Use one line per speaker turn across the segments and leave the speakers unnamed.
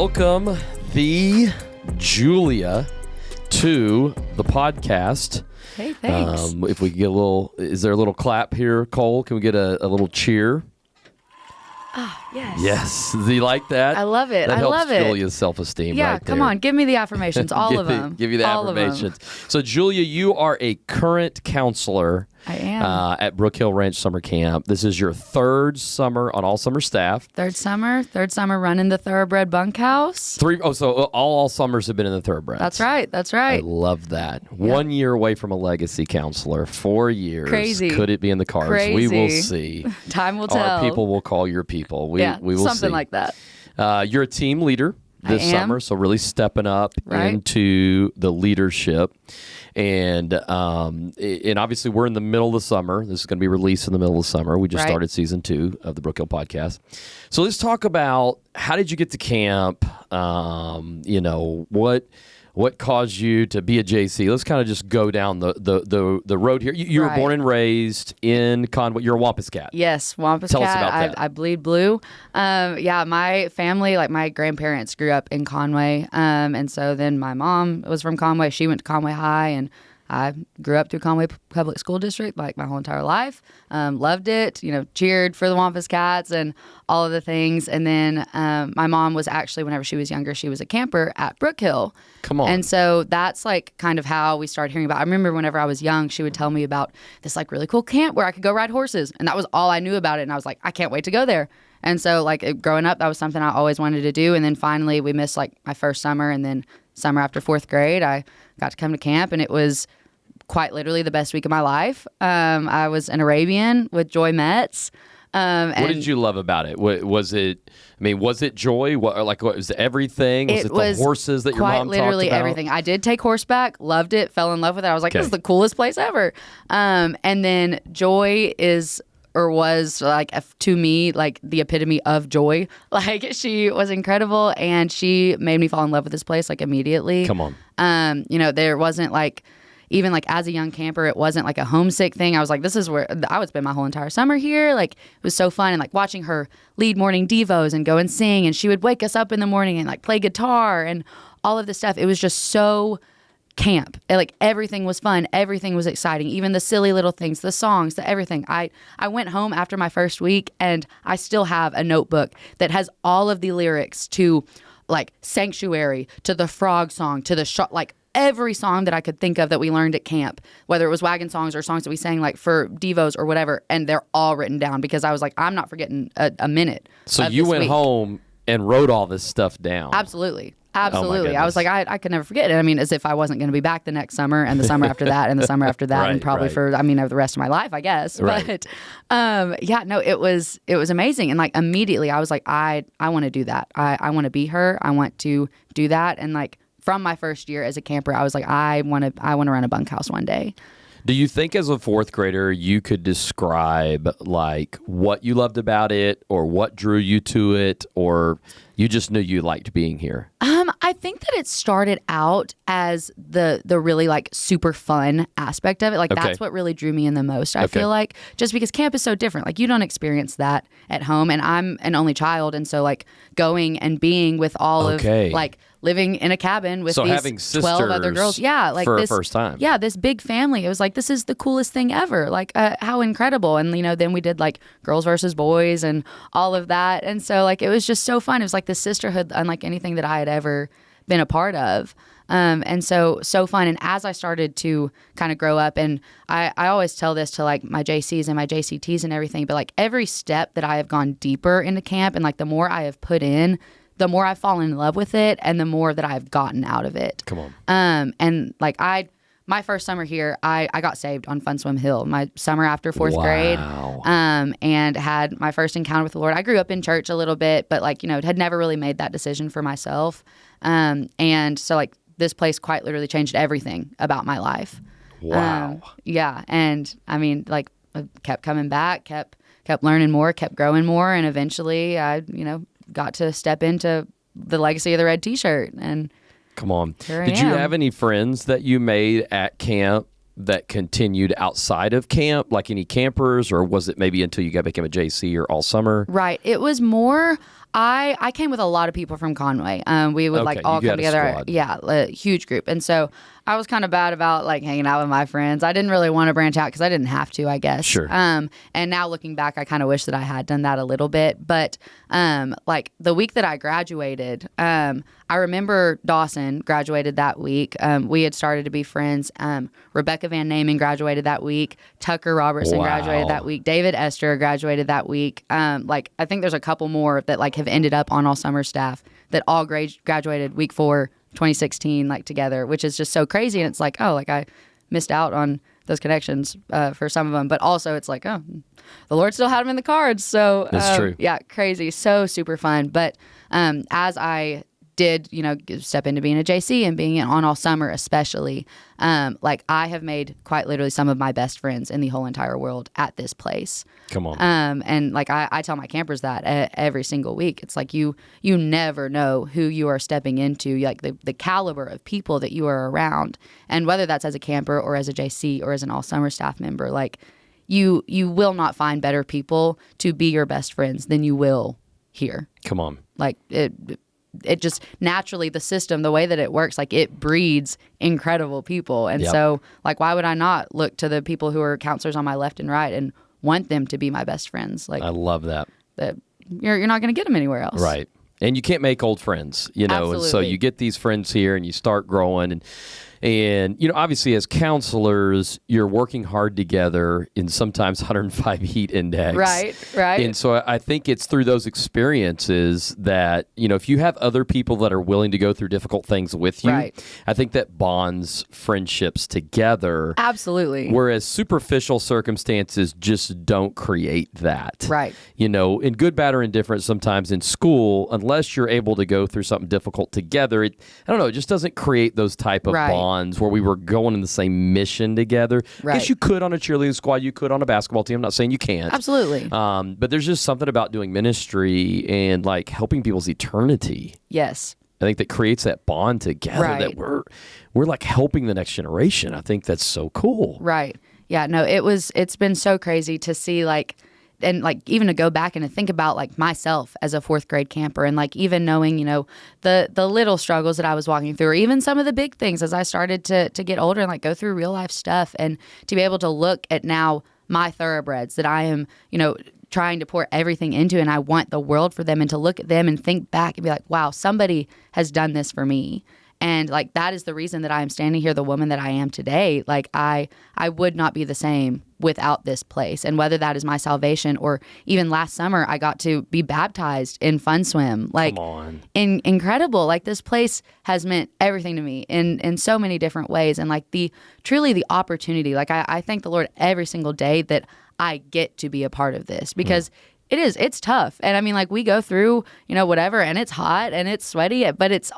Welcome the Julia to the podcast.
Hey, thanks.
If we could get a little, is there a little clap here, Cole? Can we get a little cheer?
Yes.
Yes. Do you like that?
I love it.
That
I
helps
love it.
Julia's self-esteem
Yeah,
right there.
come on. Give me the affirmations. All of them.
Give you the
All
affirmations. So, Julia, you are a current counselor
I am.
at Brookhill Ranch Summer Camp. This is your third summer on all summer staff.
Third summer running the Thoroughbred bunkhouse.
So all summers have been in the Thoroughbreds.
That's right.
I love that. Yep. 1 year away from a legacy counselor, 4 years.
Crazy.
Could it be in the cards?
Crazy.
We will see.
Time will tell.
Our people will call your people. We will
something
see.
like that.
You're a team leader this summer, so really stepping up into the leadership. And obviously we're in the middle of the summer. This is going to be released in the middle of the summer. We just started season 2 of the Brookhill podcast. So let's talk about, how did you get to camp? What caused you to be a JC? Let's kind of just go down the road here. You were born and raised in Conway. You're a Wampus cat.
Yes, Wampus
Tell
cat.
us about that.
I bleed blue. My family, like my grandparents grew up in Conway. And so then my mom was from Conway. She went to Conway High, and I grew up through Conway Public School District like my whole entire life. Loved it, cheered for the Wampus Cats and all of the things. And then my mom was actually, whenever she was younger, she was a camper at Brookhill.
Come on.
And so that's like kind of how we started hearing about it. I remember whenever I was young, she would tell me about this like really cool camp where I could go ride horses. And that was all I knew about it. And I was like, I can't wait to go there. And so like growing up, that was something I always wanted to do. And then finally we missed like my first summer, and then summer after 4th grade, I got to come to camp, and it was quite literally the best week of my life. I was an Arabian with Joy Metz.
What did you love about it? Was it joy? What was it everything? Was it the horses that your mom talked about?
Quite literally everything. I did take horseback, loved it, fell in love with it. I was like, this is the coolest place ever. And then Joy was like, to me, like the epitome of joy. Like, she was incredible, and she made me fall in love with this place like immediately.
Come on.
There wasn't like, even like as a young camper, it wasn't like a homesick thing. I was like, this is where I would spend my whole entire summer here. Like, it was so fun. And like watching her lead morning devos and go and sing, and she would wake us up in the morning and like play guitar and all of this stuff. It was just so camp. Like, everything was fun. Everything was exciting. Even the silly little things, the songs, the everything. I went home after my first week, and I still have a notebook that has all of the lyrics to like Sanctuary, to the Frog Song, to the like every song that I could think of that we learned at camp, whether it was wagon songs or songs that we sang like for devos or whatever, and they're all written down because I was like, I'm not forgetting a minute.
So you went home and wrote all this stuff down.
Absolutely.
Oh,
I was like, I could never forget it. I mean, as if I wasn't going to be back the next summer, and the summer after that, and the summer after that, and probably for the rest of my life, I guess.
Right.
But it was amazing. And like immediately I was like, I want to do that. I want to be her. I want to do that. And like from my first year as a camper, I was like, I want to run a bunkhouse one day.
Do you think as a 4th grader you could describe like what you loved about it, or what drew you to it, or you just knew you liked being here?
I think that it started out as the really like super fun aspect of it. Like that's what really drew me in the most. I feel like, just because camp is so different. Like, you don't experience that at home, and I'm an only child, and so like going and being with all of like living in a cabin with these 12 other girls. Yeah, like
for
this
a first time.
Yeah, this big family. It was like, this is the coolest thing ever. Like, how incredible. And then we did like girls versus boys and all of that. And so like it was just so fun. It was like this sisterhood unlike anything that I had ever been a part of. And so fun. And as I started to kind of grow up, and I always tell this to like my JCs and my JCTs and everything, but like every step that I have gone deeper into camp, and like the more I have put in, the more I've fallen in love with it, and the more that I've gotten out of it.
Come on.
And like my first summer here, I got saved on Fun Swim Hill, my summer after 4th grade, and had my first encounter with the Lord. I grew up in church a little bit, but like, had never really made that decision for myself. And so like this place quite literally changed everything about my life.
Wow.
Yeah. And I mean, like, I kept coming back, kept learning more, kept growing more. And eventually I, got to step into the legacy of the red t-shirt. And
come on.
Did
you have any friends that you made at camp that continued outside of camp, like any campers, or was it maybe until you became a JC or all summer?
Right. It was more, I came with a lot of people from Conway. We would like all come together. Yeah, a huge group. And so I was kind of bad about like hanging out with my friends. I didn't really want to branch out because I didn't have to, I guess.
Sure.
And now looking back, I kind of wish that I had done that a little bit. But like the week that I graduated, I remember Dawson graduated that week. We had started to be friends. Rebecca Van Namen graduated that week. Tucker Robertson graduated that week. David Esther graduated that week. Like I think there's a couple more that like have ended up on all summer staff that all graduated week 4, 2016, like together, which is just so crazy. And it's like, oh, like I missed out on those connections for some of them, but also it's like, oh, the Lord still had them in the cards. So
that's true.
Yeah, crazy. So super fun. But as I did, step into being a JC and being on all summer, especially, like I have made quite literally some of my best friends in the whole entire world at this place.
Come on.
And like I tell my campers that every single week. It's like you never know who you are stepping into, like the caliber of people that you are around, and whether that's as a camper or as a JC or as an all summer staff member, like you will not find better people to be your best friends than you will here.
Come on.
Like it just naturally, the system, the way that it works, like it breeds incredible people. And so like, why would I not look to the people who are counselors on my left and right and want them to be my best friends? Like,
I love that.
You're not going to get them anywhere else.
Right. And you can't make old friends,
Absolutely.
And so you get these friends here and you start growing and obviously as counselors, you're working hard together in sometimes 105 heat index.
Right.
And so I think it's through those experiences that, if you have other people that are willing to go through difficult things with you, I think that bonds friendships together.
Absolutely.
Whereas superficial circumstances just don't create that.
Right.
In good, bad, or indifferent, sometimes in school, unless you're able to go through something difficult together, it just doesn't create those type of bonds where we were going in the same mission together. I guess you could on a cheerleading squad, you could on a basketball team. I'm not saying you can't.
Absolutely.
But there's just something about doing ministry and like helping people's eternity.
Yes.
I think that creates that bond together that we're like helping the next generation. I think that's so cool. Right.
Yeah, no, it's been so crazy to see like, and like even to go back and to think about like myself as a 4th grade camper and like even knowing, the little struggles that I was walking through, or even some of the big things as I started to get older and like go through real life stuff, and to be able to look at now my thoroughbreds that I am, trying to pour everything into, and I want the world for them, and to look at them and think back and be like, wow, somebody has done this for me. And like that is the reason that I am standing here, the woman that I am today. Like I would not be the same without this place. And whether that is my salvation, or even last summer I got to be baptized in Fun Swim. Like,
come on.
Incredible. Like this place has meant everything to me in so many different ways. And like truly the opportunity, like I thank the Lord every single day that I get to be a part of this, because it's tough. And I mean, like we go through, whatever, and it's hot and it's sweaty, but it's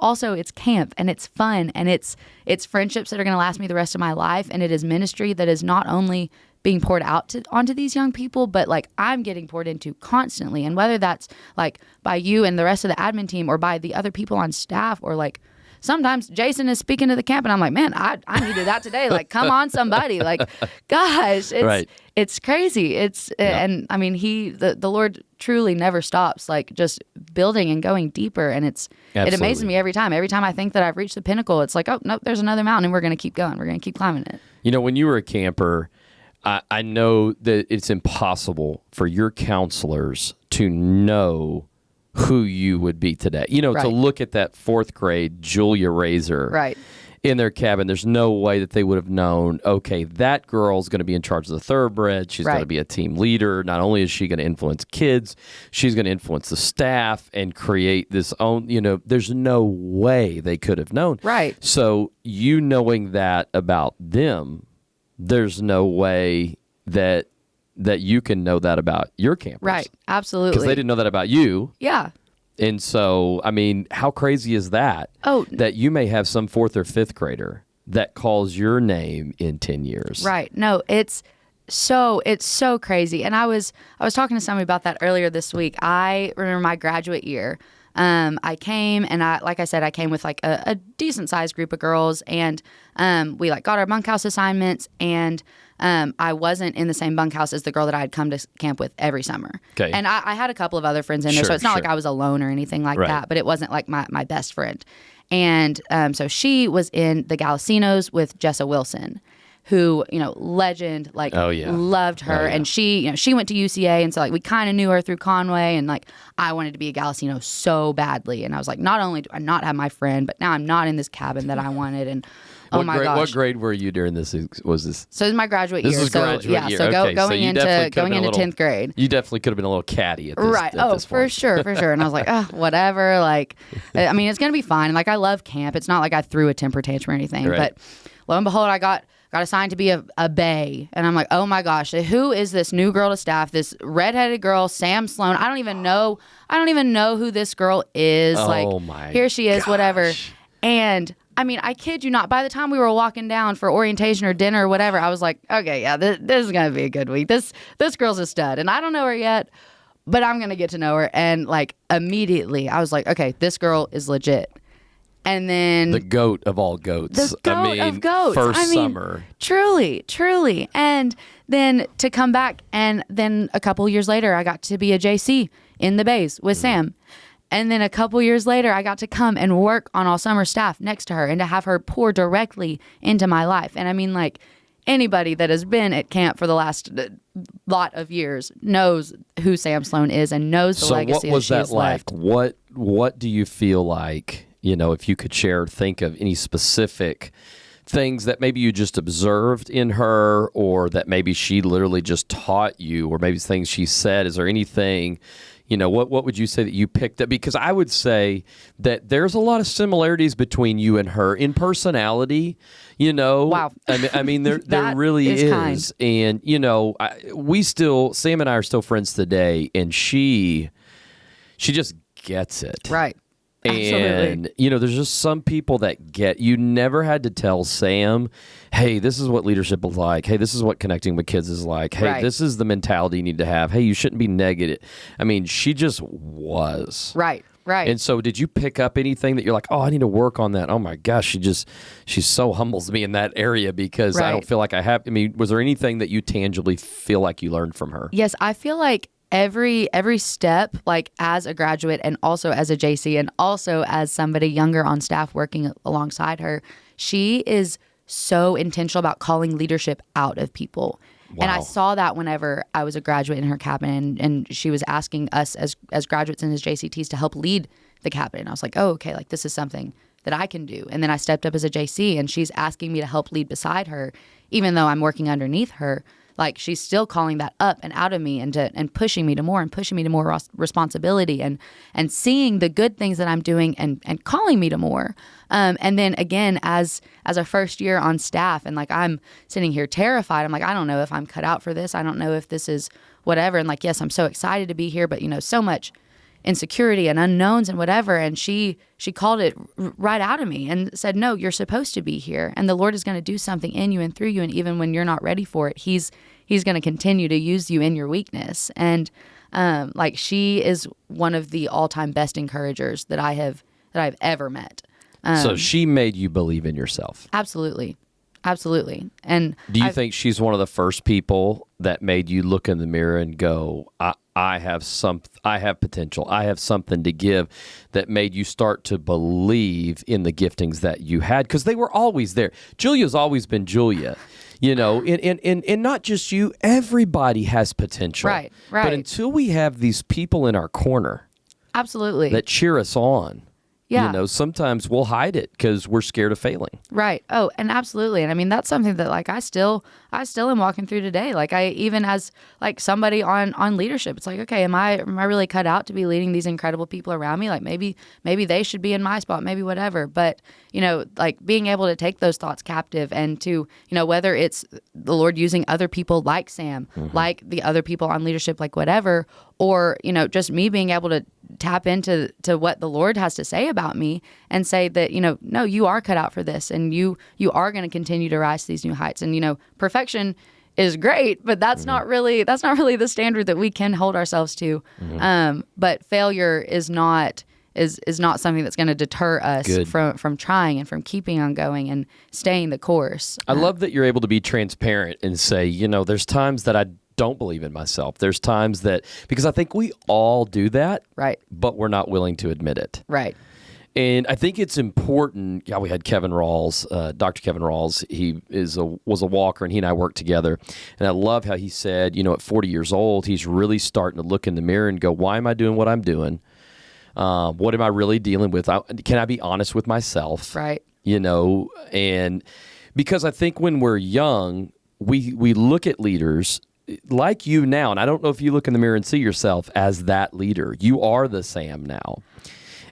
camp and it's fun, and it's friendships that are going to last me the rest of my life. And it is ministry that is not only being poured out onto these young people, but like I'm getting poured into constantly. And whether that's like by you and the rest of the admin team, or by the other people on staff, or like sometimes Jason is speaking to the camp and I'm like, man, I needed that today. Like, come on, somebody. Like, gosh, it's crazy. And I mean, the Lord truly never stops, like just building and going deeper. And it amazes me every time. Every time I think that I've reached the pinnacle, it's like, oh, nope, there's another mountain, and we're going to keep going. We're going to keep climbing it.
When you were a camper, I know that it's impossible for your counselors to know who you would be today. To look at that 4th grade Julia Razer in their cabin, there's no way that they would have known, okay, that girl's going to be in charge of the thoroughbred. She's going to be a team leader. Not only is she going to influence kids, she's going to influence the staff and create this own, there's no way they could have known.
Right.
So you knowing that about them, there's no way that you can know that about your campers.
Right, absolutely.
Because they didn't know that about you.
Yeah.
And so, I mean, how crazy is that? That you may have some 4th or 5th grader that calls your name in 10 years.
Right. No, it's so crazy. And I was talking to somebody about that earlier this week. I remember my graduate year. I came, and like I said, I came with like a decent sized group of girls, and we like got our bunkhouse assignments, and I wasn't in the same bunkhouse as the girl that I had come to camp with every summer.
Okay.
And I had a couple of other friends in there, so it's not like I was alone or anything like that, but it wasn't like my best friend. And so she was in the Galicinos with Jessa Wilson, who, legend, like, loved her. And she, she went to UCA, and so like we kind of knew her through Conway, and like I wanted to be a Galicino so badly. And I was like, not only do I not have my friend, but now I'm not in this cabin that I wanted. And oh my gosh.
What grade were you during this? Was this?
So this is my graduate year.
This is graduate year.
So
okay.
going into 10th grade.
You definitely could have been a little catty at this
Right.
at this point.
For sure. And I was like, oh, whatever. Like, I mean, it's going to be fine. Like, I love camp. It's not like I threw a temper tantrum or anything. Right. But lo and behold, I got assigned to be a bae. And I'm like, oh my gosh, who is this new girl to staff? This redheaded girl, Sam Sloan. I don't even know who this girl is. Here she is, whatever. And I mean, I kid you not, by the time we were walking down for orientation or dinner or whatever, I was like, okay, yeah, this is going to be a good week. This girl's a stud. And I don't know her yet, but I'm going to get to know her. And like immediately I was like, okay, this girl is legit. And then
the goat of all goats.
The goat of goats.
First summer.
Truly. And then to come back, and then a couple years later, I got to be a JC in the bays with Sam. And then a couple years later, I got to come and work on all summer staff next to her, and to have her pour directly into my life. And I mean, like, anybody that has been at camp for the last lot of years knows who Sam Sloan is and knows the legacy that she has left.
So what was that like? What do you feel like, if you could think of any specific things that maybe you just observed in her, or that maybe she literally just taught you, or maybe things she said? Is there anything, what would you say that you picked up? Because I would say that there's a lot of similarities between you and her in personality,
Wow.
I mean there really is. And, Sam and I are still friends today, and she just gets it.
Right.
And,
absolutely.
There's just some people that you never had to tell Sam, hey, this is what leadership is like. Hey, this is what connecting with kids is like. Hey, this is the mentality you need to have. Hey, you shouldn't be negative. I mean, she just was.
Right.
And so did you pick up anything that you're like, oh, I need to work on that? Oh my gosh, she so humbles me in that area, because I don't feel like I have. I mean, was there anything that you tangibly feel like you learned from her?
Yes, I feel like every step, like as a graduate and also as a JC and also as somebody younger on staff working alongside her, she is so intentional about calling leadership out of people. Wow. And I saw that whenever I was a graduate in her cabin, and she was asking us as graduates and as JCTs to help lead the cabin. And I was like, oh, okay, like this is something that I can do. And then I stepped up as a JC, and she's asking me to help lead beside her, even though I'm working underneath her. Like, she's still calling that up and out of me, and pushing me to more responsibility, and seeing the good things that I'm doing, and calling me to more. And then again, as a first year on staff, and like I'm sitting here terrified. I'm like, I don't know if I'm cut out for this. I don't know if this is whatever. And like, yes, I'm so excited to be here, but so much insecurity and unknowns and whatever. And she called it right out of me and said, no, you're supposed to be here. And the Lord is going to do something in you and through you. And even when you're not ready for it, he's going to continue to use you in your weakness. And like, she is one of the all-time best encouragers that I've ever met.
So she made you believe in yourself.
Absolutely. And
do you think she's one of the first people that made you look in the mirror and go, I have potential. I have something to give, that made you start to believe in the giftings that you had? Because they were always there. Julia's always been Julia, and not just you. Everybody has potential.
Right.
But until we have these people in our corner,
absolutely,
that cheer us on,
yeah.
Sometimes we'll hide it because we're scared of failing.
Right. Oh, and absolutely. And I mean, that's something that like I still am walking through today. Like, I even as like somebody on leadership, it's like, okay, am I really cut out to be leading these incredible people around me? Like maybe they should be in my spot, maybe whatever. But, like being able to take those thoughts captive, and to, whether it's the Lord using other people like Sam, like the other people on leadership, like whatever, or, just me being able to tap into what the Lord has to say about me, and say that, no, you are cut out for this, and you are going to continue to rise to these new heights. And, perfection is great, but that's not really the standard that we can hold ourselves to. But failure is not is not something that's going to deter us from trying and from keeping on going and staying the course.
I love that you're able to be transparent and say, there's times that I don't believe in myself. There's times that, because I think we all do that,
right?
But we're not willing to admit it.
Right.
And I think it's important. Yeah, we had Kevin Rawls, Dr. Kevin Rawls. He was a walker, and he and I worked together. And I love how he said, at 40 years old, he's really starting to look in the mirror and go, why am I doing what I'm doing? What am I really dealing with? Can I be honest with myself?
Right.
And because I think when we're young, we look at leaders like you now, and I don't know if you look in the mirror and see yourself as that leader. You are the Sam now.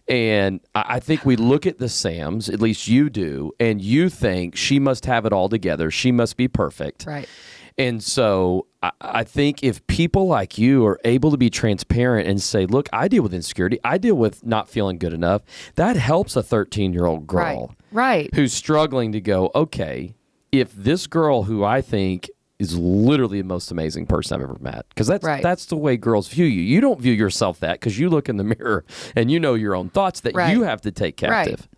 And I think we look at the Sams, at least you do, and you think she must have it all together. She must be perfect.
Right.
And so I think if people like you are able to be transparent and say, look, I deal with insecurity, I deal with not feeling good enough, that helps a 13-year-old girl
right.
who's struggling to go, okay, if this girl who I think is literally the most amazing person I've ever met. Because that's the way girls view you. You don't view yourself that because you look in the mirror and you know your own thoughts that you have to take captive.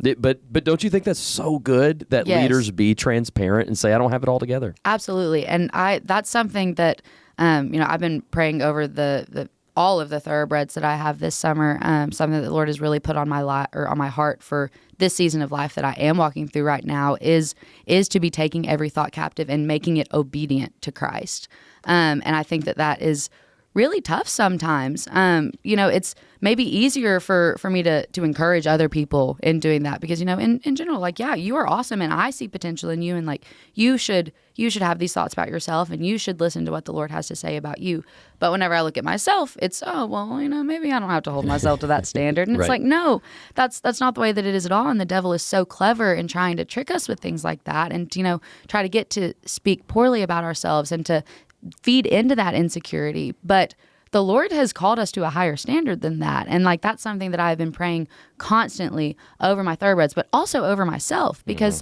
Right. But don't you think that's so good that leaders be transparent and say, I don't have it all together?
Absolutely. And that's something that, I've been praying over the all of the thoroughbreds that I have this summer. Something that the Lord has really put on my heart for this season of life that I am walking through right now is to be taking every thought captive and making it obedient to Christ. And I think that is really tough sometimes. It's maybe easier for me to encourage other people in doing that because, in general, you are awesome and I see potential in you and you should have these thoughts about yourself and you should listen to what the Lord has to say about you. But whenever I look at myself, it's, maybe I don't have to hold myself to that standard. And it's like, no, that's not the way that it is at all. And the devil is so clever in trying to trick us with things like that and, try to get to speak poorly about ourselves and to feed into that insecurity. But the Lord has called us to a higher standard than that. And that's something that I've been praying constantly over my thoroughbreds, but also over myself because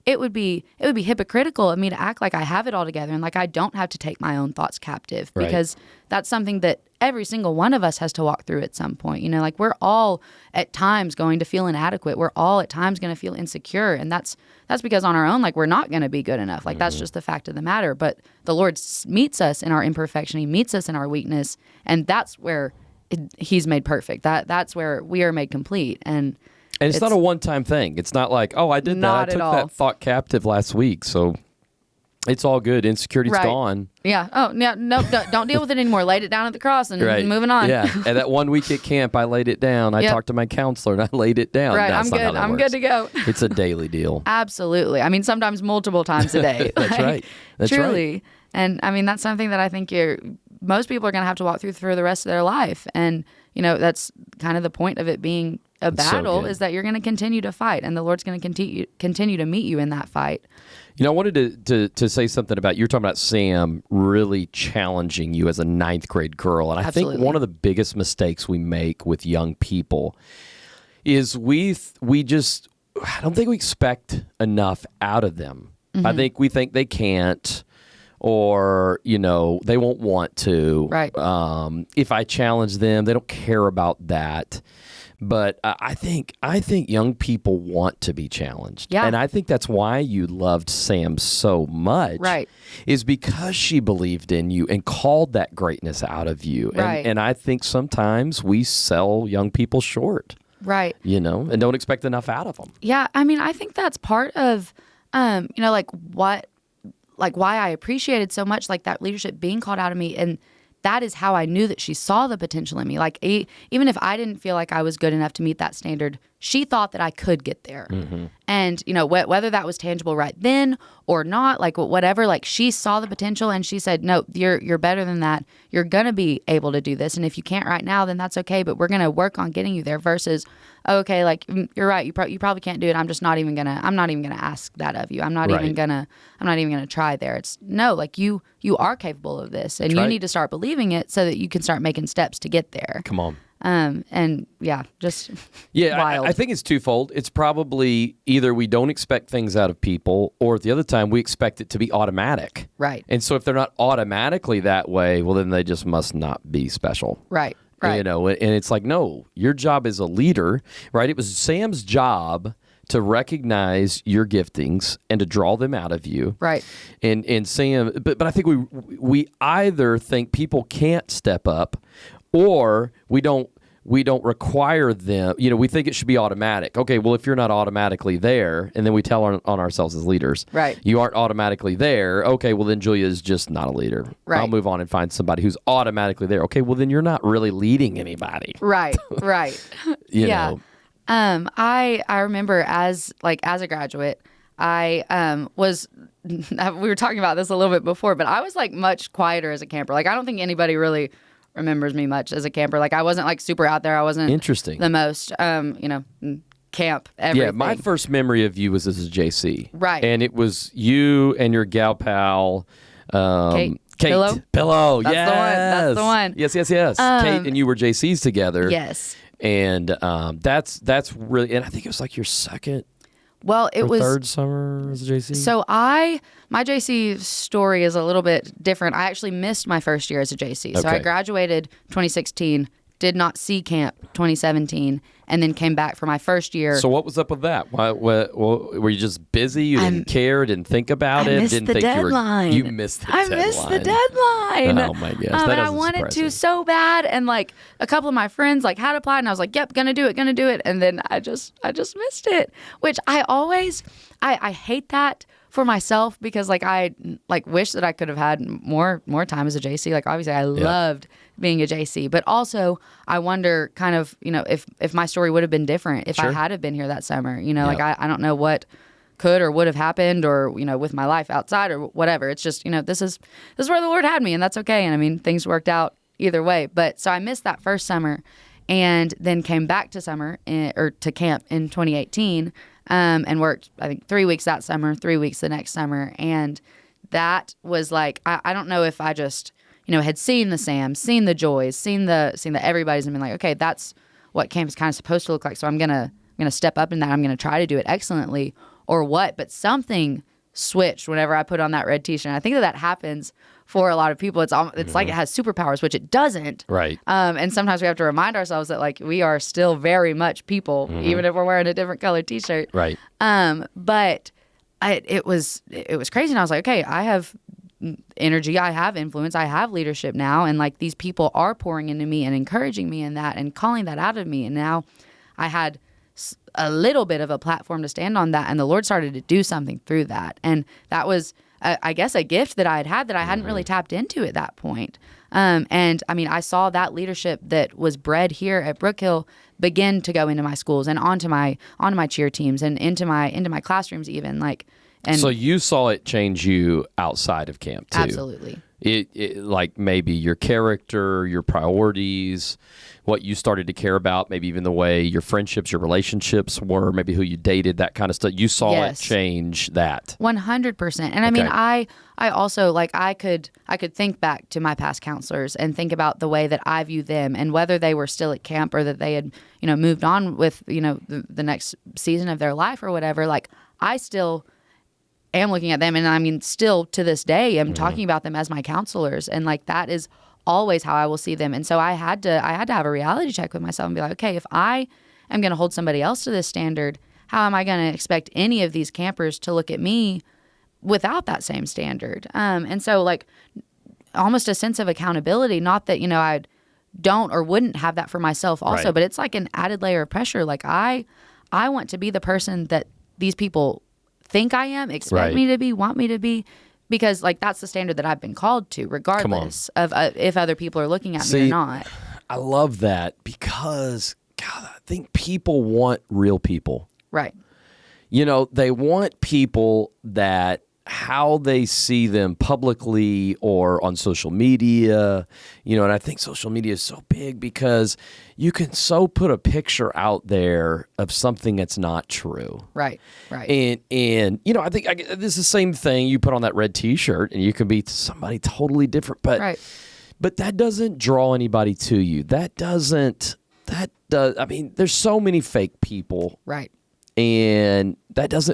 it would be hypocritical of me to act like I have it all together and I don't have to take my own thoughts captive because that's something that every single one of us has to walk through at some point. We're all at times going to feel inadequate. We're all at times going to feel insecure. And that's because on our own, we're not going to be good enough. That's just the fact of the matter. But the Lord meets us in our imperfection. He meets us in our weakness. And that's where He's made perfect. That's where we are made complete. And
it's not a one-time thing. It's not like, I did that. I took that thought captive last week. So it's all good. Insecurity's gone.
Yeah. Oh, no, don't deal with it anymore. Laid it down at the cross and moving on.
Yeah. And that 1 week at camp, I laid it down. I talked to my counselor and I laid it down.
Right.
That's
I'm good to go.
It's a daily deal.
Absolutely. I mean, sometimes multiple times a day.
That's right. That's
truly.
Right.
And I mean, that's something that I think most people are going to have to walk through for the rest of their life. And, that's kind of the point of it being a battle is that you're going to continue to fight and the Lord's going to continue to meet you in that fight.
I wanted to say something about, you're talking about Sam really challenging you as a 9th grade girl. And I think one of the biggest mistakes we make with young people is I don't think we expect enough out of them. Mm-hmm. I think we think they can't or, they won't want to.
Right.
If I challenge them, they don't care about that. But I think young people want to be challenged.
Yeah.
And I think that's why you loved Sam so much.
Right.
Is because she believed in you and called that greatness out of you.
Right.
And I think sometimes we sell young people short.
Right.
And don't expect enough out of them.
Yeah. I mean, I think that's part of, why I appreciated so much that leadership being called out of me. And that is how I knew that she saw the potential in me. Even if I didn't feel like I was good enough to meet that standard, she thought that I could get there. Mm-hmm. And, whether that was tangible right then or not, whatever, she saw the potential and she said, no, you're better than that. You're going to be able to do this. And if you can't right now, then that's okay. But we're going to work on getting you there versus, okay, you're right. You probably can't do it. I'm not even going to ask that of you. I'm not even going to try there. It's no, you are capable of this and you need to start believing it so that you can start making steps to get there.
Come on.
And just wild.
I think it's twofold. It's probably either we don't expect things out of people, or at the other time we expect it to be automatic.
Right.
And so if they're not automatically that way, well, then they just must not be special.
Right. Right.
You know, and it's like, no, your job as a leader, right? It was Sam's job to recognize your giftings and to draw them out of you.
Right.
And Sam, but I think we either think people can't step up, or we don't require them. You know, we think it should be automatic. Okay, well, if you're not automatically there, and then we tell on ourselves as leaders,
right,
you aren't automatically there. Okay, well, then Julia is just not a leader.
Right.
I'll move on and find somebody who's automatically there. Okay, well, then you're not really leading anybody.
Right, right.
You
yeah.
know.
I remember as a graduate, I was we were talking about this a little bit before, but I was like much quieter as a camper. Like, I don't think anybody really remembers me much as a camper. Like, I wasn't like super out there. I wasn't the most camp everything.
Yeah, my first memory of you was as a JC.
Right.
And it was you and your gal pal
Kate.
Pillow.
That's the one.
Yes. Kate and you were JCs together.
Yes.
And that's really, and I think it was like your second third summer as a JC.
So my JC story is a little bit different. I actually missed my first year as a JC. So I graduated 2016, did not see camp 2017, and then came back for my first year.
So what was up with that? Were you just busy? You didn't care? Didn't think about it?
Didn't think
deadline. You missed the deadline.
I missed the deadline.
Oh my gosh,
and I wanted to so bad, and like a couple of my friends like had applied, and I was like, "Yep, gonna do it," and then I just missed it. Which I always I hate that for myself, because like I wish that I could have had more time as a JC. Like, obviously I loved being a JC, but also I wonder kind of, you know, if my story would have been different if I had have been here that summer. You know, like I don't know what could or would have happened, or, you know, with my life outside or whatever. It's just, you know, this is where the Lord had me, and that's okay. And I mean, things worked out either way. But so I missed that first summer, and then came back to to camp in 2018. And worked, I think, 3 weeks that summer, 3 weeks the next summer. And that was like, I don't know if I just, you know, had seen the Sams, seen the Joys, seen the everybody's, and been like, okay, that's what camp is kind of supposed to look like. So I'm gonna step up in that. I'm gonna try to do it excellently, or what. But something switched whenever I put on that red t-shirt. And I think that happens for a lot of people. It's like it has superpowers, which it doesn't.
Right.
And sometimes we have to remind ourselves that, like, we are still very much people, even if we're wearing a different colored t-shirt.
Right.
But it was crazy. And I was like, okay, I have energy, I have influence, I have leadership now. And like, these people are pouring into me and encouraging me in that and calling that out of me. And now I had a little bit of a platform to stand on that. And the Lord started to do something through that. And that was, I guess, a gift that I had that I hadn't really tapped into at that point. And I mean, I saw that leadership that was bred here at Brookhill begin to go into my schools and onto my cheer teams and into my classrooms even. Like, and
so you saw it change you outside of camp too.
Absolutely.
It like maybe your character, your priorities, what you started to care about, maybe even the way your friendships, your relationships were, maybe who you dated, that kind of stuff. You saw it change that.
100%. And I mean, I also, like, I could think back to my past counselors and think about the way that I view them, and whether they were still at camp or that they had, you know, moved on with, you know, the next season of their life or whatever. Like, I still am looking at them, and I mean, still to this day, I'm talking about them as my counselors, and like, that is always how I will see them. And so I had to have a reality check with myself and be like, okay, if I am going to hold somebody else to this standard, how am I going to expect any of these campers to look at me without that same standard? And so, like, almost a sense of accountability, not that, you know, I don't or wouldn't have that for myself also, but it's like an added layer of pressure. Like, I want to be the person that these people think I am, expect me to be, want me to be, because, like, that's the standard that I've been called to, regardless of if other people are looking at me or not.
I love that, because, God, I think people want real people.
Right.
You know, they want people that how they see them publicly or on social media, you know, and I think social media is so big because you can so put a picture out there of something that's not true.
Right, right.
And you know, I think this is the same thing. You put on that red t-shirt and you can be somebody totally different, but that doesn't draw anybody to you. I mean, there's so many fake people.
Right.
And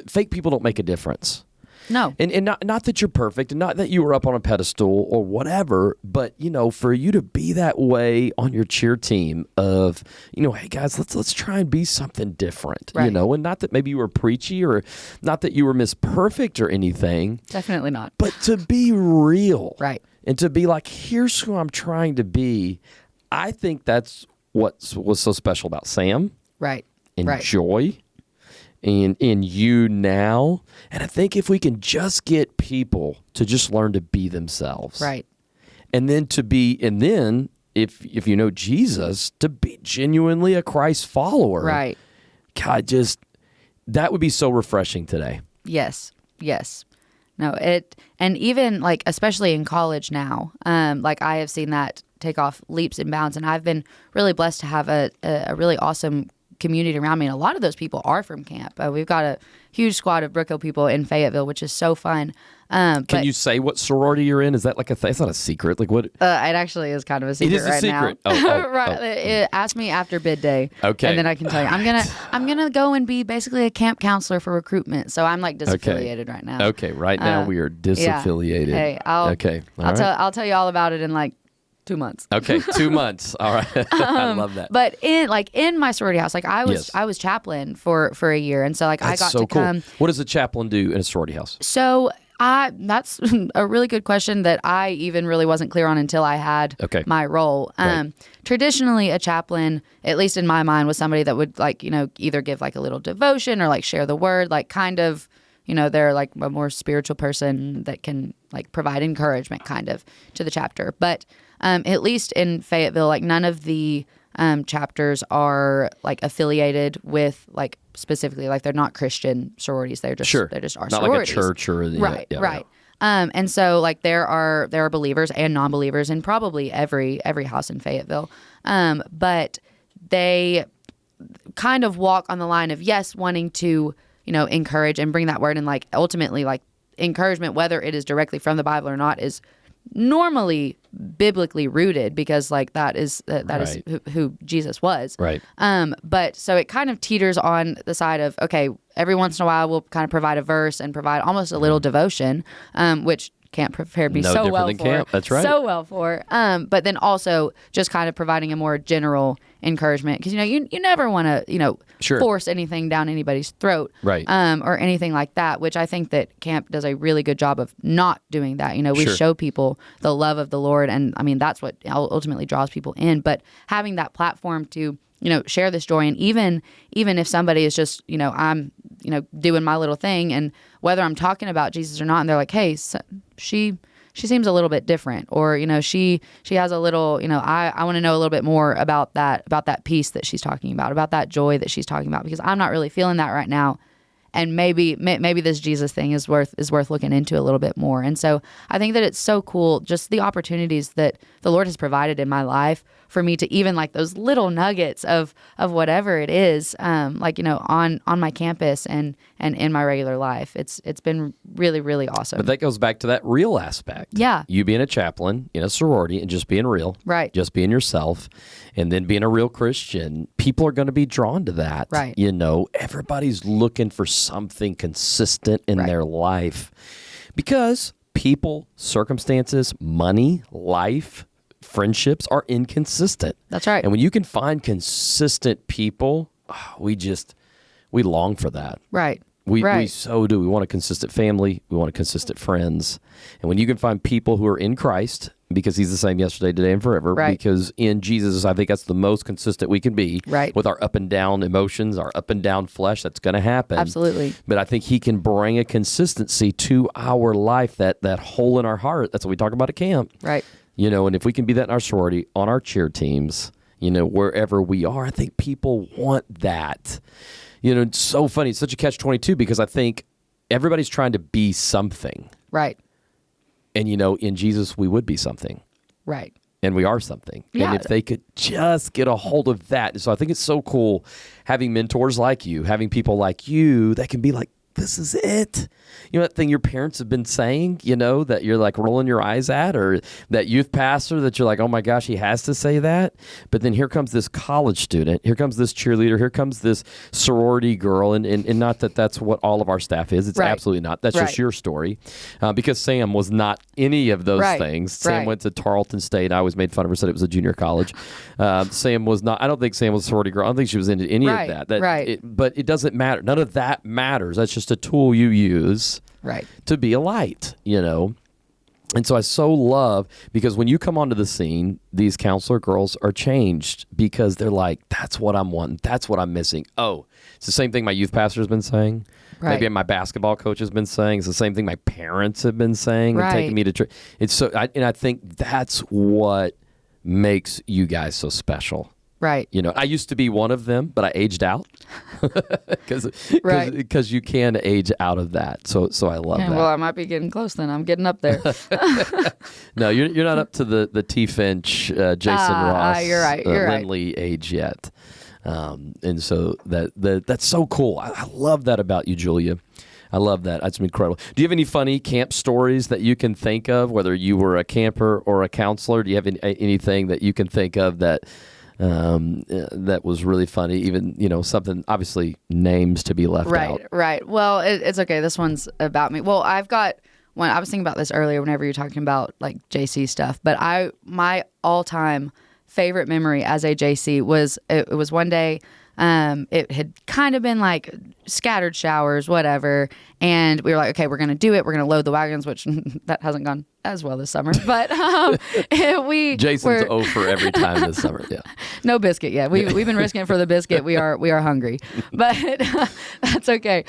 fake people don't make a difference.
No.
And not that you're perfect and not that you were up on a pedestal or whatever, but, for you to be that way on your cheer team of, hey, guys, let's try and be something different,
right.
And not that maybe you were preachy or not that you were Miss Perfect or anything.
Definitely not.
But to be real.
Right.
And to be like, here's who I'm trying to be. I think that's what was so special about Sam.
Right.
And
right.
Joy. And in you now. And I think if we can just get people to just learn to be themselves.
Right.
And then if you know Jesus, to be genuinely a Christ follower.
Right.
God, that would be so refreshing today.
Yes. No, and even like, especially in college now, like I have seen that take off leaps and bounds, and I've been really blessed to have a really awesome community around me, and a lot of those people are from camp. We've got a huge squad of Brookhill people in Fayetteville, which is so fun.
Can you say what sorority you're in? Is that like it's not a secret? Like what?
It actually is kind of a secret.
It is a secret.
Now. Right. Ask me after bid day.
Okay.
And then I can tell you. I'm gonna go and be basically a camp counselor for recruitment. So I'm like disaffiliated right now.
Okay. Right now we are disaffiliated.
Yeah. Hey, I'll tell you all about it in like 2 months.
Okay, 2 months. All right, I love that.
But in my sorority house, like I was chaplain for a year, and so like
that's
I got
so
to
cool.
come.
What does a chaplain do in a sorority house?
So that's a really good question that I even really wasn't clear on until I had my role.
Right.
Traditionally, a chaplain, at least in my mind, was somebody that would like either give like a little devotion or like share the word, like kind of. They're like a more spiritual person that can like provide encouragement kind of to the chapter. But at least in Fayetteville, like none of the chapters are like affiliated with like specifically like they're not Christian sororities. They're just our
not
sororities.
Like a church or
right. And so like there are believers and non-believers in probably every house in Fayetteville. But they kind of walk on the line of wanting to encourage and bring that word, and like ultimately like encouragement, whether it is directly from the Bible or not, is normally biblically rooted because like that is who Jesus was.
Right.
But so it kind of teeters on the side of, okay, every once in a while we'll kind of provide a verse and provide almost a little devotion, which camp prepared me so well for.
Camp. That's right.
So well for. But then also just kind of providing a more general encouragement because you never want to force anything down anybody's throat,
right?
Or anything like that. Which I think that camp does a really good job of not doing that. We show people the love of the Lord, and I mean that's what ultimately draws people in. But having that platform to share this joy, and even if somebody is just I'm doing my little thing, and whether I'm talking about Jesus or not, and they're like, hey, so she seems a little bit different, or she has a little I want to know a little bit more about that peace that she's talking about that joy that she's talking about, because I'm not really feeling that right now. And maybe this Jesus thing is worth looking into a little bit more. And so I think that it's so cool, just the opportunities that the Lord has provided in my life for me to even like those little nuggets of whatever it is, on my campus and in my regular life. It's been really, really awesome.
But that goes back to that real aspect.
Yeah.
You being a chaplain in a sorority and just being real.
Right.
Just being yourself. And then being a real Christian, people are going to be drawn to that.
Right.
Everybody's looking for something consistent in their life because people, circumstances, money, life, friendships are inconsistent.
That's right.
And when you can find consistent people, we long for that.
Right.
We so do. We want a consistent family. We want consistent friends. And when you can find people who are in Christ, because he's the same yesterday, today, and forever, because in Jesus, I think that's the most consistent we can be with our up and down emotions, our up and down flesh. That's going to happen.
Absolutely.
But I think he can bring a consistency to our life, that hole in our heart. That's what we talk about at camp.
Right.
And if we can be that in our sorority, on our cheer teams, wherever we are, I think people want that. It's so funny. It's such a catch-22 because I think everybody's trying to be something.
Right.
And, in Jesus, we would be something.
Right.
And we are something.
Yeah.
And if they could just get a hold of that. So I think it's so cool having mentors like you, having people like you that can be like, this is it. You know that thing your parents have been saying, that you're like rolling your eyes at, or that youth pastor that you're like, oh my gosh, he has to say that. But then here comes this college student, here comes this cheerleader, here comes this sorority girl, and not that that's what all of our staff is. It's absolutely not. That's just your story. Because Sam was not any of those things. Sam went to Tarleton State. I always made fun of her, said it was a junior college. Sam was not, I don't think Sam was a sorority girl. I don't think she was into any of that. But it doesn't matter. None of that matters. That's just a tool you use to be a light, And so I so love, because when you come onto the scene, these counselor girls are changed because they're like, that's what I'm wanting. That's what I'm missing. Oh, it's the same thing my youth pastor has been saying. Maybe my basketball coach has been saying. It's the same thing my parents have been saying and taking me to It's so, and I think that's what makes you guys so special.
Right.
I used to be one of them, but I aged out because you can age out of that. So I love that.
Well, I might be getting close then. I'm getting up there.
No, you're not up to the T. Finch, Jason Ross,
you're right.
Lindley age yet. And so that's so cool. I love that about you, Julia. I love that. That's incredible. Do you have any funny camp stories that you can think of, whether you were a camper or a counselor? Do you have anything that you can think of that that was really funny, even, something, obviously names to be left out.
Right. Well, it's okay. This one's about me. Well, I've got one. I was thinking about this earlier whenever you're talking about like JC stuff, but my all-time favorite memory as a JC was, it was one day, it had kind of been like scattered showers, whatever. And we were like, okay, we're going to do it. We're going to load the wagons, which that hasn't gone as well this summer. But
Jason's 0 for every time this summer. Yeah.
No biscuit yet. We've been risking it for the biscuit. We are hungry, but that's okay.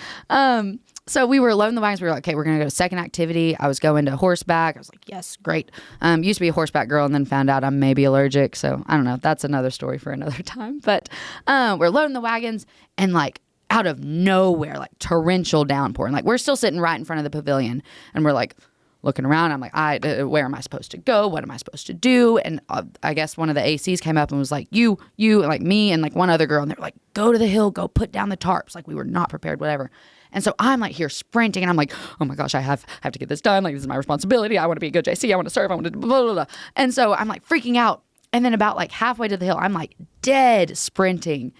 So we were loading the wagons. We were like, okay, we're going to go to second activity. I was going to horseback. I was like, yes, great. Used to be a horseback girl and then found out I'm maybe allergic. So I don't know. That's another story for another time. But we're loading the wagons and like out of nowhere, like torrential downpour. And like we're still sitting right in front of the pavilion and we're like looking around. I'm like, where am I supposed to go? What am I supposed to do? And I guess one of the ACs came up and was like, you, and like me and like one other girl. And they're like, go to the hill, go put down the tarps. Like we were not prepared, whatever. And so I'm like here sprinting and I'm like, oh my gosh, I have to get this done. Like this is my responsibility. I want to be a good JC. I want to serve. I want to blah, blah, blah. And so I'm like freaking out. And then about like halfway to the hill, I'm like dead sprinting.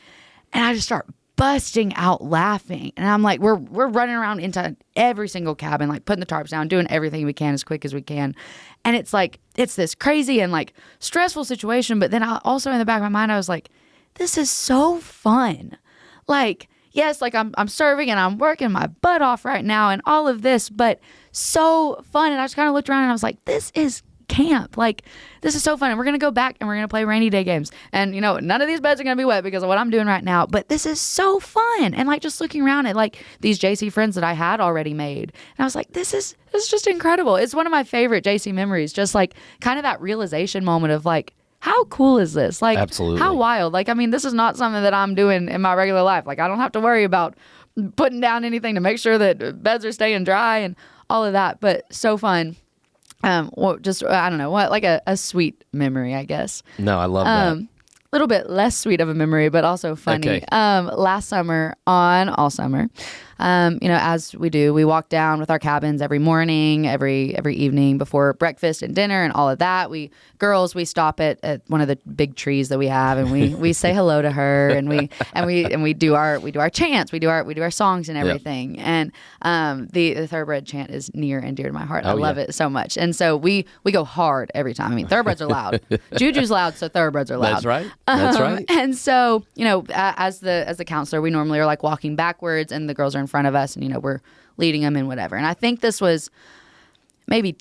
And I just start busting out laughing. And I'm like, we're running around into every single cabin, like putting the tarps down, doing everything we can as quick as we can. And it's like, it's this crazy and like stressful situation. But then also in the back of my mind, I was like, this is so fun. Like, yes, like I'm serving and I'm working my butt off right now and all of this, but so fun. And I just kind of looked around and I was like, this is camp. Like, this is so fun. And we're going to go back and we're going to play rainy day games. And, none of these beds are going to be wet because of what I'm doing right now. But this is so fun. And like just looking around at like these JC friends that I had already made. And I was like, this is just incredible. It's one of my favorite JC memories. Just like kind of that realization moment of like, how cool is this? Like,
absolutely.
How wild. Like, I mean, this is not something that I'm doing in my regular life. Like, I don't have to worry about putting down anything to make sure that beds are staying dry and all of that. But so fun. Just, I don't know, like a sweet memory, I guess.
No, I love that.
A little bit less sweet of a memory, but also funny.
Okay.
Last summer, all summer, as we do, we walk down with our cabins every morning, every evening before breakfast and dinner and all of that. We stop at one of the big trees that we have and we say hello to her and we do our chants, we do our songs and everything. Yep. And the thoroughbred chant is near and dear to my heart. I love it so much. And so we go hard every time. I mean, thoroughbreds are loud. Juju's loud, so thoroughbreds are loud.
That's right. That's right.
And so, as the counselor, we normally are like walking backwards and the girls are in front of us and, we're leading them in whatever. And I think this was maybe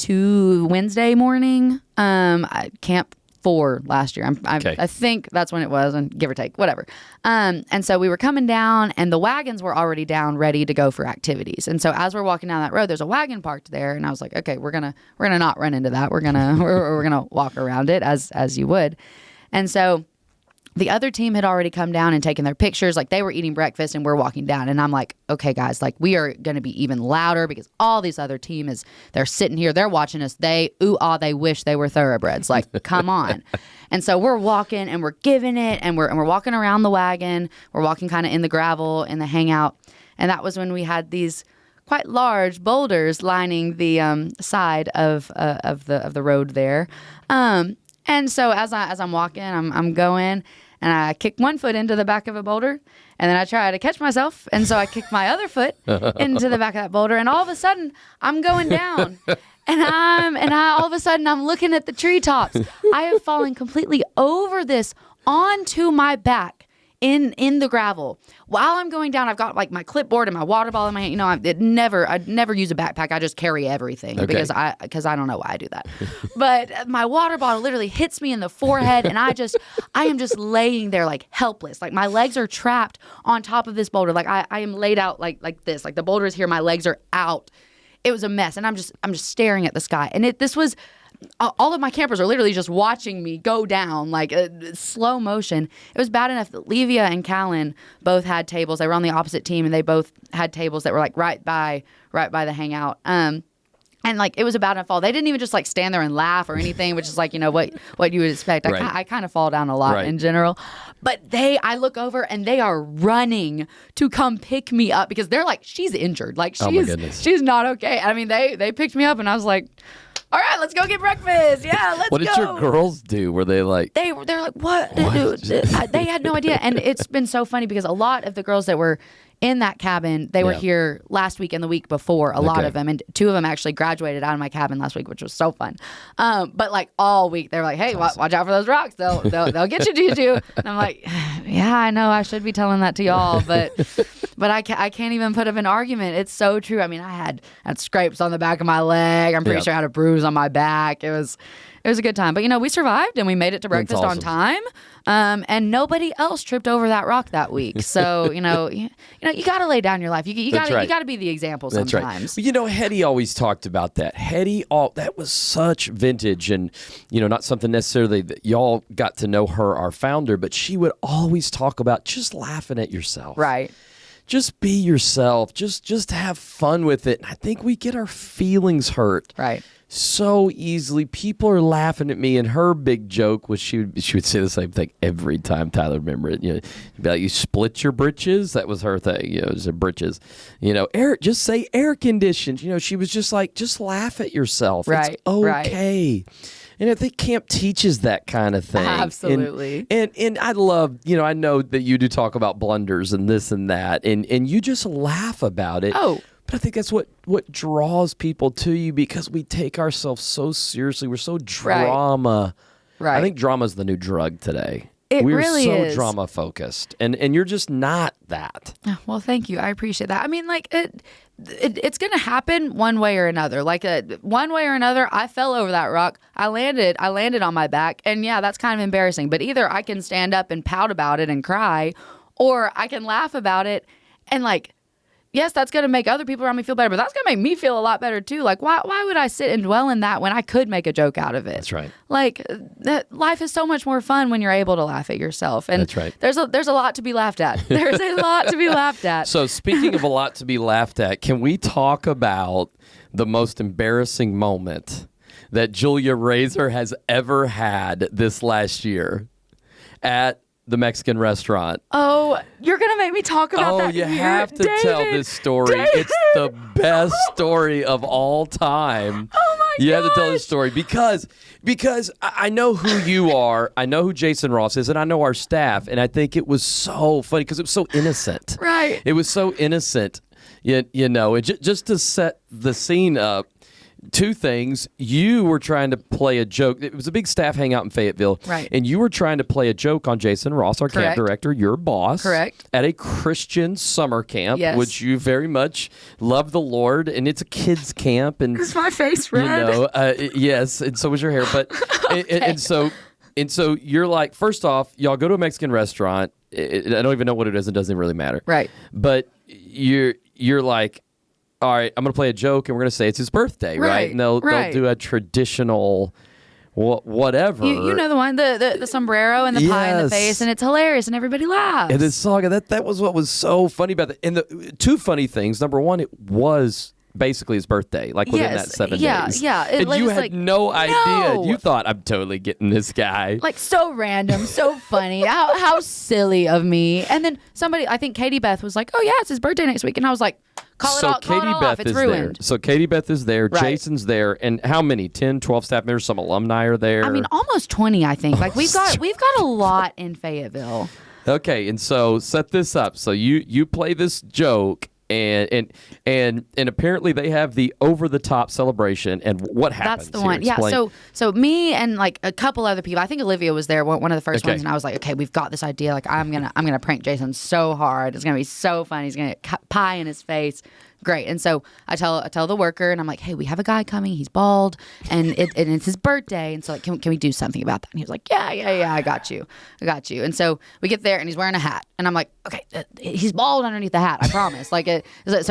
Wednesday morning, camp 4 last year. I think that's when it was, and give or take, whatever. And so we were coming down and the wagons were already down ready to go for activities. And so as we're walking down that road, there's a wagon parked there. And I was like, okay, we're going to not run into that. We're going to walk around it as you would. And so the other team had already come down and taken their pictures. Like they were eating breakfast and we're walking down. And I'm like, okay, guys, like we are going to be even louder because all these other teams, they're sitting here, they're watching us. They wish they were thoroughbreds. Like, come on. And so we're walking and we're giving it and we're walking around the wagon. We're walking kind of in the gravel, in the hangout. And that was when we had these quite large boulders lining the side of the road there. And so as I'm walking, I'm going, and I kick one foot into the back of a boulder, and then I try to catch myself, and so I kick my other foot into the back of that boulder, and all of a sudden I'm going down, and all of a sudden I'm looking at the treetops. I have fallen completely over this onto my back in the gravel. While I'm going down, I've got like my clipboard and my water bottle in my hand. You know, I'd never use a backpack. I just carry everything because I don't know why I do that. But my water bottle literally hits me in the forehead, and I am just laying there like helpless. Like my legs are trapped on top of this boulder. Like I am laid out like this. Like the boulder is here, my legs are out. It was a mess, and I'm just staring at the sky. And this was. All of my campers are literally just watching me go down like slow motion. It was bad enough that Levia and Callan both had tables. They were on the opposite team, and they both had tables that were like right by the hangout. And like it was a bad enough fall. They didn't even just like stand there and laugh or anything, which is like, you know, what you would expect.
Right.
I kind of fall down a lot in general. But I look over and they are running to come pick me up because they're like, she's injured. Like she's not okay. I mean, they picked me up, and I was like, all right, let's go get breakfast. Yeah, let's go.
What did your girls do? Were they like...
They're like, what? They had no idea. And it's been so funny because a lot of the girls that were in that cabin, they were here last week and the week before, a lot of them. And 2 of them actually graduated out of my cabin last week, which was so fun. But like all week, they were like, hey, watch out for those rocks. They'll get you, Juju. And I'm like, yeah, I know. I should be telling that to y'all. But I can't even put up an argument. It's so true. I mean, I had scrapes on the back of my leg. I'm pretty sure I had a bruise on my back. It was a good time. But, you know, we survived, and we made it to breakfast on time. And nobody else tripped over that rock that week. So, you got to lay down your life. You got to be the example sometimes.
That's right. But, you know, Hetty always talked about that. That was such vintage, and, you know, not something necessarily that y'all got to know her, our founder, but she would always talk about just laughing at yourself.
Right.
Just be yourself. Just have fun with it. And I think we get our feelings hurt.
Right.
So easily. People are laughing at me, and her big joke was she would say the same thing every time Tyler remembered it. You know, she'd be like, you split your britches. That was her thing. You know, it was her britches. You know, just say air conditioned. You know, she was just like, just laugh at yourself.
Right.
It's okay. Right. And I think camp teaches that kind of thing.
Absolutely.
And I love, you know, I know that you do talk about blunders and this and that, and you just laugh about it.
Oh.
But I think that's what draws people to you, because we take ourselves so seriously. We're so drama.
Right.
I think drama's the new drug today.
We're really
so
is.
drama focused, and you're just not that.
Well, thank you. I appreciate that. I mean, like it's going to happen one way or another. Like one way or another, I fell over that rock. I landed on my back, and yeah, that's kind of embarrassing. But either I can stand up and pout about it and cry, or I can laugh about it and like. Yes, that's going to make other people around me feel better, but that's going to make me feel a lot better too. Like, why would I sit and dwell in that when I could make a joke out of it?
That's right.
Like, life is so much more fun when you're able to laugh at yourself. And
that's right.
There's a lot to be laughed at. There's a lot to be laughed at.
So speaking of a lot to be laughed at, can we talk about the most embarrassing moment that Julia Razer has ever had this last year at the Mexican restaurant?
Oh, you're going to make me talk about that.
Oh, you have to tell this story.
David.
It's the best story of all time.
Oh, my
You have to tell this story because I know who you are. I know who Jason Ross is, and I know our staff. And I think it was so funny because it was so innocent.
Right.
It was so innocent, you know. And just to set the scene up, 2 things. You were trying to play a joke. It was a big staff hangout in Fayetteville.
Right.
And you were trying to play a joke on Jason Ross, our camp director, your boss.
Correct.
At a Christian summer camp,
yes.
which you very much love the Lord. And it's a kids' camp. And
is my face red?
You know, yes. And so was your hair. But
okay.
and so you're like, first off, y'all go to a Mexican restaurant. I don't even know what it is. It doesn't really matter.
Right.
But you're like, all right, I'm going to play a joke, and we're going to say it's his birthday, right? And they'll do a traditional whatever.
You know the one, the sombrero and the pie in the face, and it's hilarious, and everybody laughs.
And this song, that was what was so funny about it. And the 2 funny things. Number one, it was basically his birthday, like within that 7 days.
Yeah.
And you had
like,
no idea.
no.
You thought, I'm totally getting this guy.
Like, so random, so funny. How silly of me. And then somebody, I think Katie Beth was like, oh, yeah, it's his birthday next week. And I was like, call it off. It's ruined.
There. So Katie Beth is there.
Right.
Jason's there. And how many? 10, 12 staff members? Some alumni are there.
I mean, almost 20, I think. Like, we've got a lot in Fayetteville.
Okay, and so set this up. So you play this joke, and apparently they have the over the top celebration. And what happens?
That's the one. Yeah. So me and like a couple other people. I think Olivia was there, one of the first ones, and I was like, okay, we've got this idea. Like, I'm gonna prank Jason so hard. It's gonna be so fun. He's gonna get pie in his face. Great. And so I tell the worker, and I'm like, hey, we have a guy coming. He's bald, and it's his birthday. And so like, can we do something about that? And he was like, yeah, I got you. And so we get there, and he's wearing a hat, and I'm like, okay, he's bald underneath the hat. I promise. Like, that's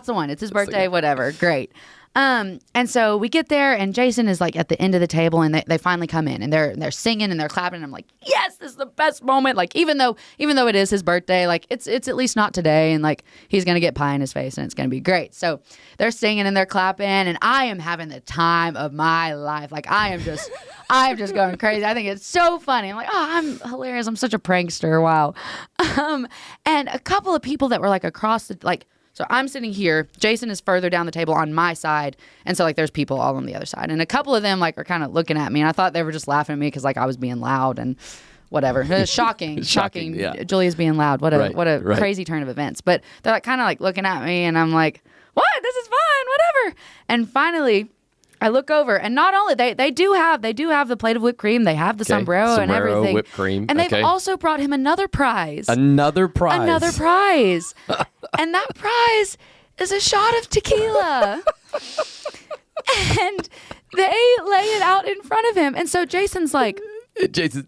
the one. It's his birthday. Whatever. Great. And so we get there, and Jason is like at the end of the table, and they finally come in, and they're singing and they're clapping, and I'm like, yes, this is the best moment. Like, even though it is his birthday, like it's at least not today, and like he's gonna get pie in his face, and it's gonna be great. So they're singing and they're clapping, and I am having the time of my life. Like, I am just going crazy. I think it's so funny. I'm like, oh, I'm hilarious. I'm such a prankster. Wow. And a couple of people that were like across the like. So I'm sitting here. Jason is further down the table on my side, and so like there's people all on the other side, and a couple of them like are kind of looking at me, and I thought they were just laughing at me because like I was being loud and whatever. Shocking.
Yeah.
Julia's being loud. What a crazy turn of events. But they're like kind of like looking at me, and I'm like, what? This is fun. Whatever. And finally, I look over, and not only they do have the plate of whipped cream, they have the sombrero and everything,
whipped cream,
and they've also brought him another prize.
Another prize,
and that prize is a shot of tequila, and they lay it out in front of him, and so Jason's like,
Jason.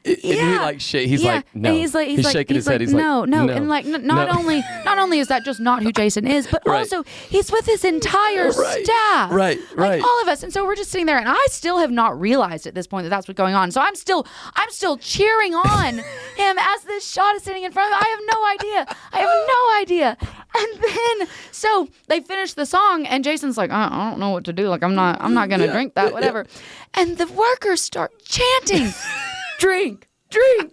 And he like he's like no.
And he's
shaking his head. He's
no.
like
And like not only is that just not who Jason is, but also he's with his entire staff,
right,
like all of us. And so we're just sitting there, and I still have not realized at this point that that's what's going on. So I'm still cheering on him as this shot is sitting in front of me. I have no idea. And then so they finish the song, and Jason's like, I don't know what to do. Like, I'm not gonna drink that, whatever. And the workers start chanting. Drink. And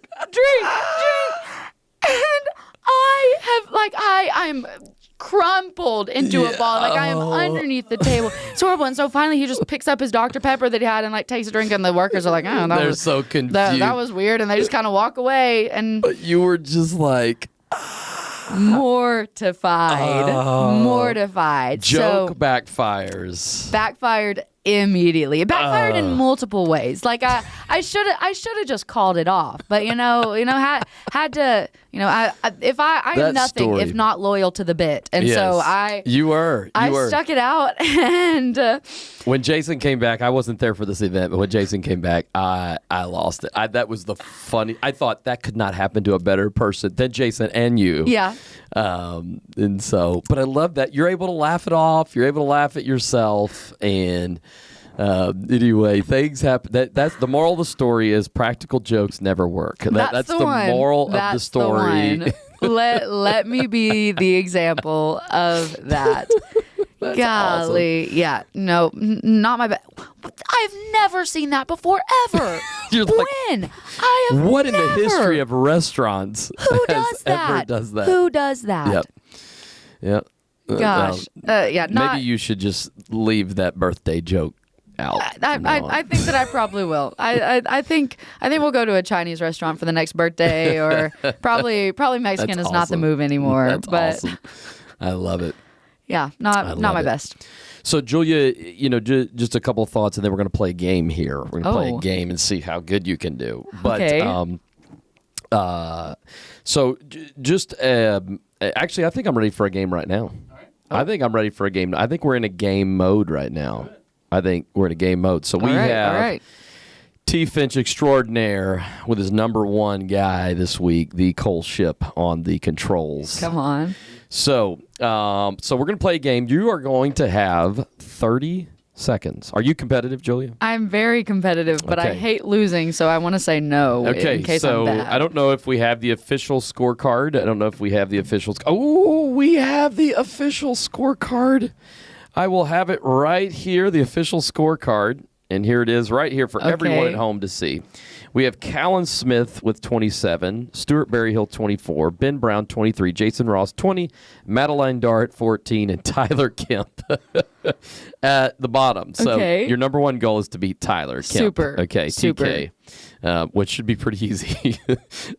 I'm crumpled into a ball. Like, I am underneath the table. It's horrible. And so finally he just picks up his Dr. Pepper that he had and like takes a drink, and the workers are like, oh,
they're so confused.
That was weird. And they just kind of walk away. And
but you were just like
mortified.
Joke backfires.
Backfired immediately. It backfired in multiple ways. Like I should have just called it off, but had to. I'm nothing if not loyal to the bit, and so I stuck it out. And
when Jason came back, I wasn't there for this event, but when Jason came back, I lost it. That was the funny. I thought that could not happen to a better person than Jason and you.
Yeah.
And so, but I love that you're able to laugh it off. You're able to laugh at yourself, and anyway, things happen. That's the moral of the story is practical jokes never work. That's the moral of the story.
Let me be the example of that. Golly, awesome. Yeah, no, not my bad. I've never seen that before, ever. When? I have
what
never.
In the history of restaurants
Who does that?
Ever does that?
Who does that?
Yep.
Gosh.
Maybe you should just leave that birthday joke out.
I think that I probably will. I think we'll go to a Chinese restaurant for the next birthday, or probably Mexican is not the move anymore.
That's
but
awesome. I love it.
Yeah, not my best.
So Julia, just a couple of thoughts, and then we're going to play a game here. We're going to play a game and see how good you can do. But
okay.
So just actually, I think I'm ready for a game right now. All right. I think I'm ready for a game. I think we're in a game mode right now. I think we're in a game mode. So we have T. Finch extraordinaire with his number one guy this week, the Cole Ship on the controls.
Come on.
So we're going to play a game. You are going to have 30 seconds. Are you competitive, Julia?
I'm very competitive, but I hate losing, so I want to say no in case I'm bad.
I don't know if we have the official scorecard. I don't know if we have the official... Oh, we have the official scorecard. I will have it right here, the official scorecard. And here it is right here for everyone at home to see. We have Callan Smith with 27, Stuart Berryhill 24, Ben Brown 23, Jason Ross 20, Madeline Dart 14, and Tyler Kemp at the bottom. So your number one goal is to beat Tyler Kemp.
Super.
Okay,
Super.
TK, which should be pretty easy.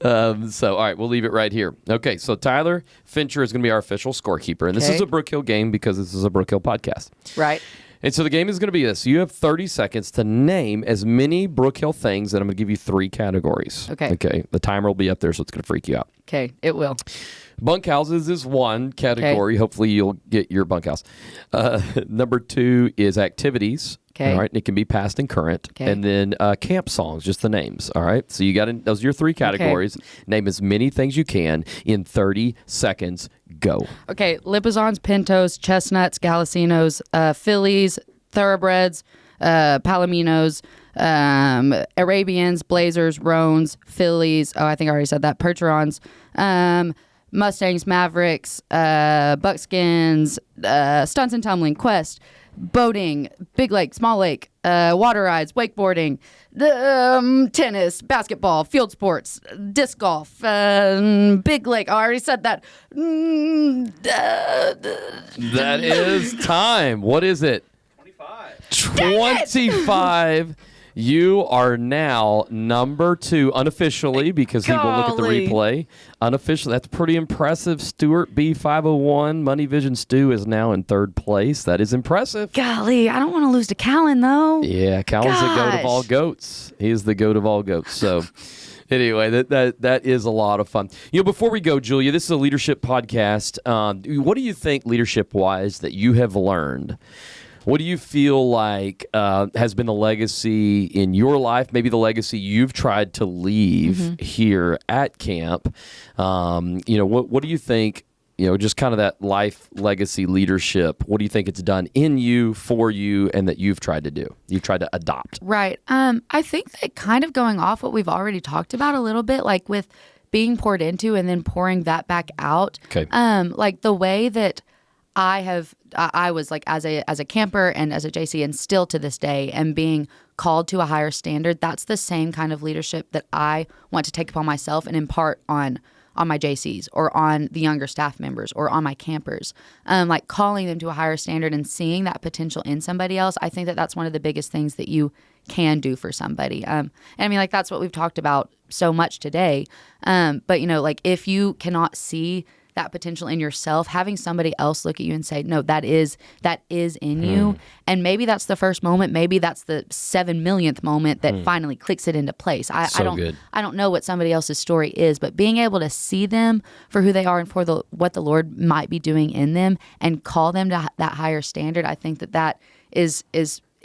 So, all right, we'll leave it right here. Okay, so Tyler Fincher is going to be our official scorekeeper. And this is a Brookhill game because this is a Brookhill podcast.
Right.
And so the game is going to be this. You have 30 seconds to name as many Brookhill things, and I'm going to give you 3 categories. Okay. The timer will be up there, so it's going to freak you out.
Okay, it will.
Bunkhouses is one category. Hopefully you'll get your bunkhouse. Number 2 is activities.
Okay.
All right. And it can be past and current.
Okay.
And then camp songs, just the names. All right. So you got those are your 3 categories. Okay. Name as many things you can in 30 seconds. Go.
Okay. Lipizzans, Pintos, Chestnuts, Galicinos, Fillies, Thoroughbreds, Palominos, Arabians, Blazers, Roans, Fillies. Oh, I think I already said that. Percherons, Mustangs, Mavericks, Buckskins, Stunts and Tumbling, Quest, boating, big lake, small lake, water rides, wakeboarding, tennis, basketball, field sports, disc golf, big lake. Oh, I already said that.
That is time. What is it? 25. You are now number 2 unofficially because he will look at the replay. Unofficially, that's pretty impressive. Stuart B501, Money Vision Stu is now in 3rd place. That is impressive.
Golly, I don't want to lose to Callan though.
Yeah, Callan's the goat of all goats. He is the goat of all goats. So anyway, that is a lot of fun. Before we go, Julia, this is a leadership podcast. What do you think leadership-wise that you have learned? What do you feel like has been the legacy in your life, maybe the legacy you've tried to leave here at camp? What do you think, just kind of that life legacy leadership, what do you think it's done in you, for you, and that you've tried to do? You've tried to adopt.
Right. I think that kind of going off what we've already talked about a little bit, like with being poured into and then pouring that back out.
Okay.
Like the way that I was like as a camper and as a JC and still to this day and being called to a higher standard, that's the same kind of leadership that I want to take upon myself and impart on my JCs or on the younger staff members or on my campers. Like calling them to a higher standard and seeing that potential in somebody else. I think that that's one of the biggest things that you can do for somebody. And I mean, like that's what we've talked about so much today. But like if you cannot see that potential in yourself, having somebody else look at you and say, no, that is in you. And maybe that's the first moment. Maybe that's the 7 millionth moment that finally clicks it into place. I don't know what somebody else's story is, but being able to see them for who they are and for what the Lord might be doing in them and call them to that higher standard, I think that is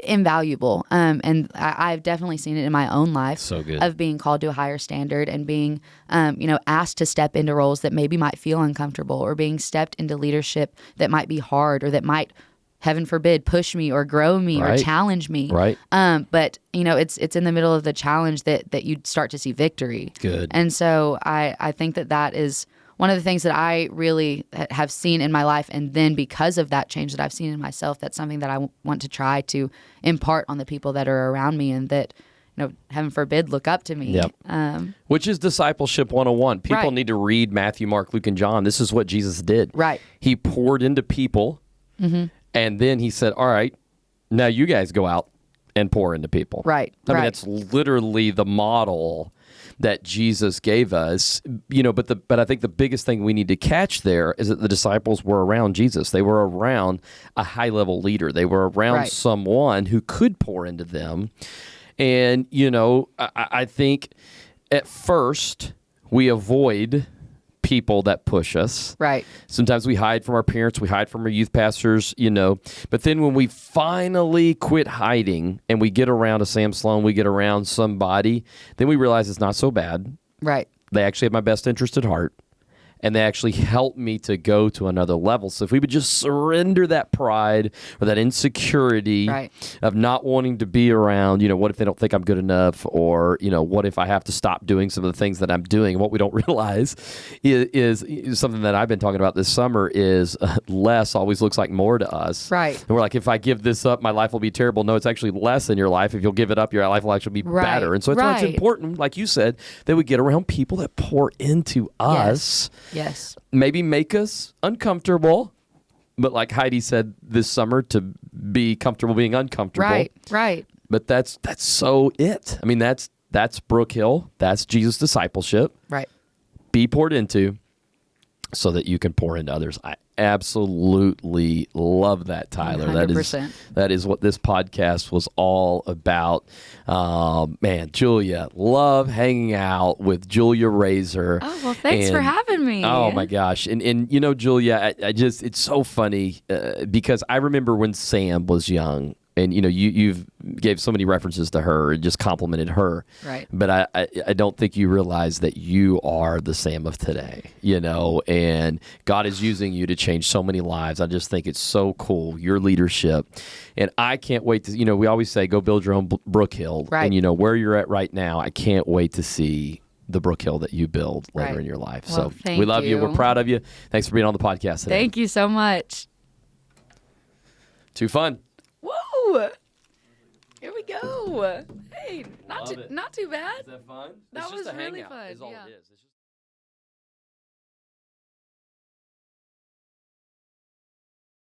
invaluable. And I've definitely seen it in my own life of being called to a higher standard and being, asked to step into roles that maybe might feel uncomfortable or being stepped into leadership that might be hard or that might, heaven forbid, push me or grow me or challenge me.
Right.
But it's in the middle of the challenge that you start to see victory.
Good.
And so I think that is one of the things that I really have seen in my life, and then because of that change that I've seen in myself, that's something that I want to try to impart on the people that are around me and that, heaven forbid, look up to me.
Yep. Which is Discipleship 101. People need to read Matthew, Mark, Luke, and John. This is what Jesus did.
Right.
He poured into people, and then he said, all right, now you guys go out and pour into people.
Right.
I mean, that's literally the model that Jesus gave us, but I think the biggest thing we need to catch there is that the disciples were around Jesus. They were around a high-level leader. They were around someone who could pour into them. And, I think at first we avoid people that push us.
Right.
Sometimes we hide from our parents, we hide from our youth pastors, But then when we finally quit hiding and we get around a Sam Sloan, we get around somebody, then we realize it's not so bad.
Right.
They actually have my best interest at heart. and they actually help me to go to another level. So if we would just surrender that pride or that insecurity of not wanting to be around, what if they don't think I'm good enough, or, what if I have to stop doing some of the things that I'm doing? What we don't realize is something that I've been talking about this summer is less always looks like more to us.
Right.
And we're like, if I give this up, my life will be terrible. No, it's actually less in your life. If you'll give it up, your life will actually be better. And so it's why it's important, like you said, that we get around people that pour into us.
Yes.
Maybe make us uncomfortable, but like Heidi said this summer, to be comfortable being uncomfortable.
Right.
But that's so it. I mean, that's Brookhill. That's Jesus discipleship.
Right.
Be poured into so that you can pour into others. I absolutely love that, Tyler.
100%.
That is what this podcast was all about. Man, Julia, love hanging out with Julia Razer.
Oh, well, thanks for having me.
Oh my gosh. And Julia, I just, it's so funny because I remember when Sam was young. And, you've gave so many references to her and just complimented her.
Right.
But I don't think you realize that you are the Sam of today, and God is using you to change so many lives. I just think it's so cool, your leadership. And I can't wait to, we always say, go build your own Brookhill.
Right.
And, where you're at right now, I can't wait to see the Brookhill that you build later in your life.
Well,
so we love you. We're proud of you. Thanks for being on the podcast today.
Thank you so much.
Too fun.
Whoa! Here we go. Hey, not too bad.
Is that fun?
That was
just a
really
hangout,
fun.
is all it is. It's just